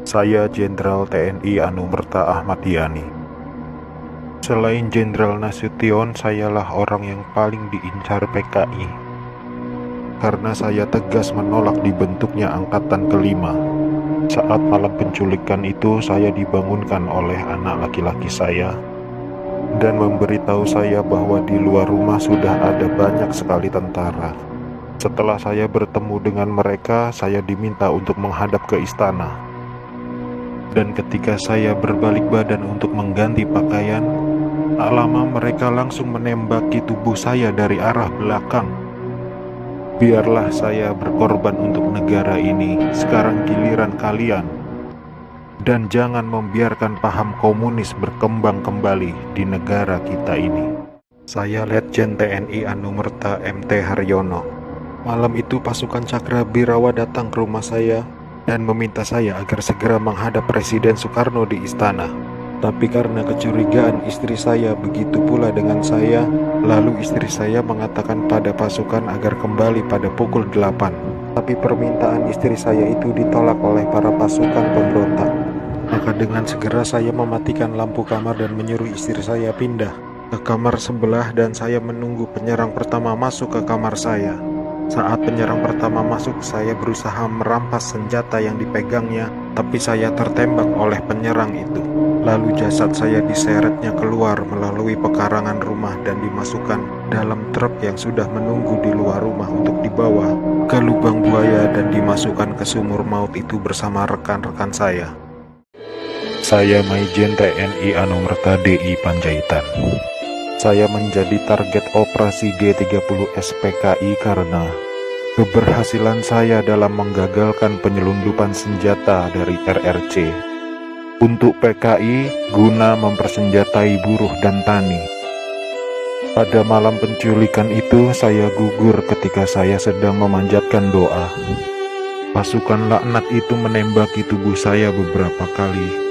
Saya Jenderal TNI Anumerta Ahmad Yani. Selain Jenderal Nasution, sayalah orang yang paling diincar PKI. Karena saya tegas menolak dibentuknya Angkatan Kelima. Saat malam penculikan itu, saya dibangunkan oleh anak laki-laki saya dan memberitahu saya bahwa di luar rumah sudah ada banyak sekali tentara. Setelah saya bertemu dengan mereka, saya diminta untuk menghadap ke istana. Dan ketika saya berbalik badan untuk mengganti pakaian, tak lama mereka langsung menembaki tubuh saya dari arah belakang. Biarlah saya berkorban untuk negara ini, sekarang giliran kalian. Dan jangan membiarkan paham komunis berkembang kembali di negara kita ini. Saya Letjen TNI Anumerta MT Haryono. Malam itu pasukan Cakrabirawa datang ke rumah saya dan meminta saya agar segera menghadap Presiden Soekarno di istana. Tapi karena kecurigaan istri saya begitu pula dengan saya, lalu istri saya mengatakan pada pasukan agar kembali pada pukul 8. Tapi permintaan istri saya itu ditolak oleh para pasukan pemberontak. Maka dengan segera saya mematikan lampu kamar dan menyuruh istri saya pindah ke kamar sebelah, dan saya menunggu penyerang pertama masuk ke kamar saya. Saat penyerang pertama masuk, saya berusaha merampas senjata yang dipegangnya, tapi saya tertembak oleh penyerang itu. Lalu jasad saya diseretnya keluar melalui pekarangan rumah dan dimasukkan dalam truk yang sudah menunggu di luar rumah untuk dibawa ke lubang buaya dan dimasukkan ke sumur maut itu bersama rekan-rekan saya. Saya Maijen TNI Anumerta DI Panjaitan. Saya menjadi target operasi G30 SPKI karena keberhasilan saya dalam menggagalkan penyelundupan senjata dari RRC untuk PKI guna mempersenjatai buruh dan tani. Pada malam penculikan itu, saya gugur ketika saya sedang memanjatkan doa. Pasukan laknat itu menembaki tubuh saya beberapa kali,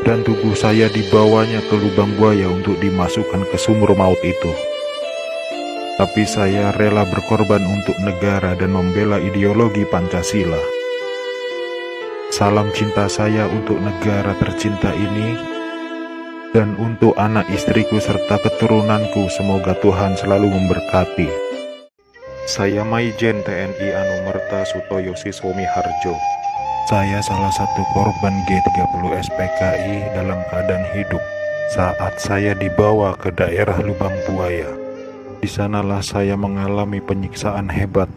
dan tubuh saya dibawanya ke lubang buaya untuk dimasukkan ke sumur maut itu. Tapi saya rela berkorban untuk negara dan membela ideologi Pancasila. Salam cinta saya untuk negara tercinta ini, dan untuk anak istriku serta keturunanku, semoga Tuhan selalu memberkati. Saya Maijen TNI Anumerta Sutoyo Siswomi Harjo. Saya salah satu korban G30 SPKI dalam keadaan hidup saat saya dibawa ke daerah lubang buaya. Di sanalah saya mengalami penyiksaan hebat,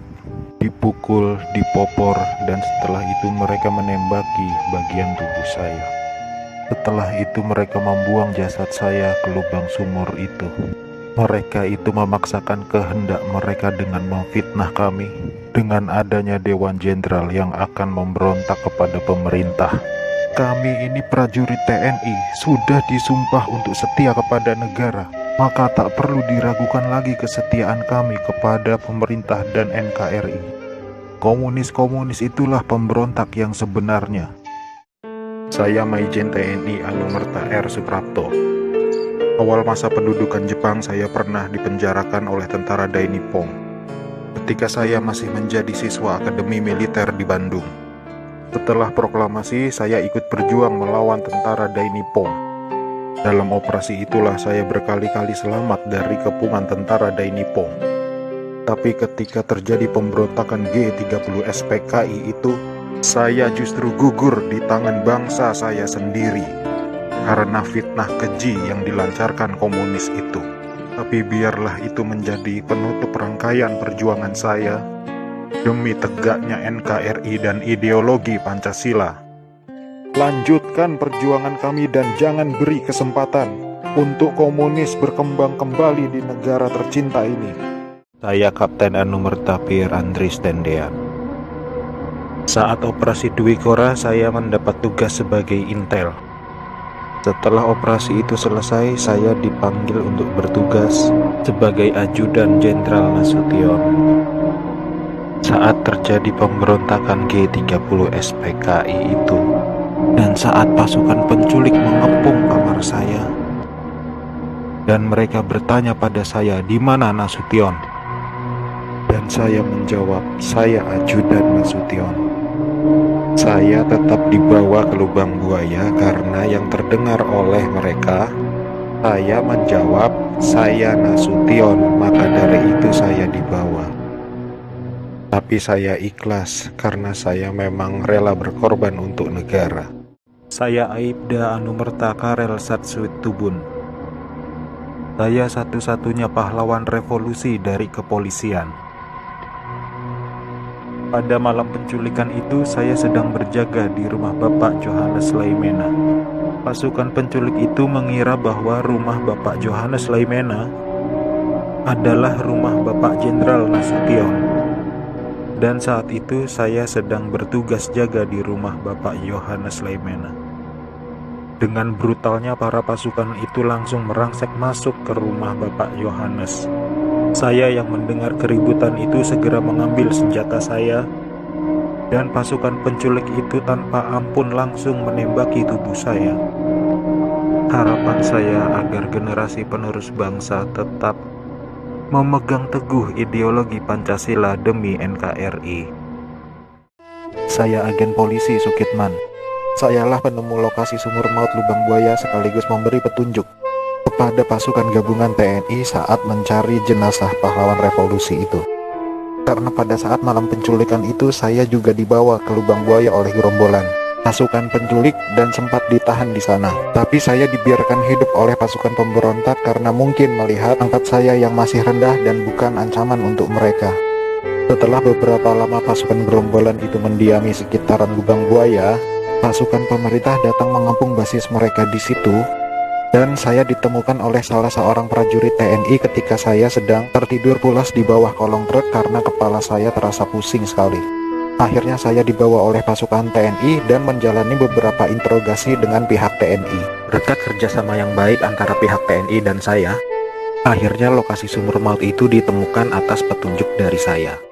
dipukul, dipopor, dan setelah itu mereka menembaki bagian tubuh saya. Setelah itu mereka membuang jasad saya ke lubang sumur itu. Mereka itu memaksakan kehendak mereka dengan memfitnah kami dengan adanya Dewan Jenderal yang akan memberontak kepada pemerintah. Kami ini prajurit TNI, sudah disumpah untuk setia kepada negara, maka tak perlu diragukan lagi kesetiaan kami kepada pemerintah dan NKRI. Komunis-komunis itulah pemberontak yang sebenarnya. Saya Maijen TNI Anumerta R. Suprapto. Awal masa pendudukan Jepang, saya pernah dipenjarakan oleh tentara Dai Nippon ketika saya masih menjadi siswa Akademi Militer di Bandung. Setelah proklamasi, saya ikut berjuang melawan tentara Dai Nippon. Dalam operasi itulah saya berkali-kali selamat dari kepungan tentara Dai Nippon. Tapi ketika terjadi pemberontakan G30 SPKI itu, saya justru gugur di tangan bangsa saya sendiri karena fitnah keji yang dilancarkan komunis itu. Tapi biarlah itu menjadi penutup rangkaian perjuangan saya demi tegaknya NKRI dan ideologi Pancasila. Lanjutkan perjuangan kami dan jangan beri kesempatan untuk komunis berkembang kembali di negara tercinta ini. Saya Kapten Anumerta Pierre Andries Tendean. Saat operasi Dwi Kora, saya mendapat tugas sebagai intel. Setelah operasi itu selesai, saya dipanggil untuk bertugas sebagai ajudan Jenderal Nasution. Saat terjadi pemberontakan G30 SPKI itu, dan saat pasukan penculik mengepung kamar saya, dan mereka bertanya pada saya, "Di mana Nasution?" Dan saya menjawab, "Saya ajudan Nasution." Saya tetap dibawa ke lubang buaya karena yang terdengar oleh mereka. Saya menjawab, "Saya Nasution, maka dari itu saya dibawa." Tapi saya ikhlas karena saya memang rela berkorban untuk negara. Saya Aibda Anumerta Karel Satswitubun. Saya satu-satunya pahlawan revolusi dari kepolisian. Pada malam penculikan itu, saya sedang berjaga di rumah Bapak Johannes Laimena. Pasukan penculik itu mengira bahwa rumah Bapak Johannes Laimena adalah rumah Bapak Jenderal Nasution. Dan saat itu saya sedang bertugas jaga di rumah Bapak Johannes Laimena. Dengan brutalnya para pasukan itu langsung merangsek masuk ke rumah Bapak Johannes. Saya yang mendengar keributan itu segera mengambil senjata saya, dan pasukan penculik itu tanpa ampun langsung menembaki tubuh saya. Harapan saya agar generasi penerus bangsa tetap memegang teguh ideologi Pancasila demi NKRI. Saya agen polisi Sukitman. Sayalah penemu lokasi sumur maut lubang buaya sekaligus memberi petunjuk kepada pasukan gabungan TNI saat mencari jenazah pahlawan revolusi itu. Karena pada saat malam penculikan itu saya juga dibawa ke lubang buaya oleh gerombolan pasukan penculik dan sempat ditahan di sana. Tapi saya dibiarkan hidup oleh pasukan pemberontak karena mungkin melihat pangkat saya yang masih rendah dan bukan ancaman untuk mereka. Setelah beberapa lama pasukan gerombolan itu mendiami sekitaran lubang buaya, pasukan pemerintah datang mengepung basis mereka di situ. Dan saya ditemukan oleh salah seorang prajurit TNI ketika saya sedang tertidur pulas di bawah kolong truk karena kepala saya terasa pusing sekali. Akhirnya saya dibawa oleh pasukan TNI dan menjalani beberapa interogasi dengan pihak TNI. Berkat kerjasama yang baik antara pihak TNI dan saya, akhirnya lokasi sumur maut itu ditemukan atas petunjuk dari saya.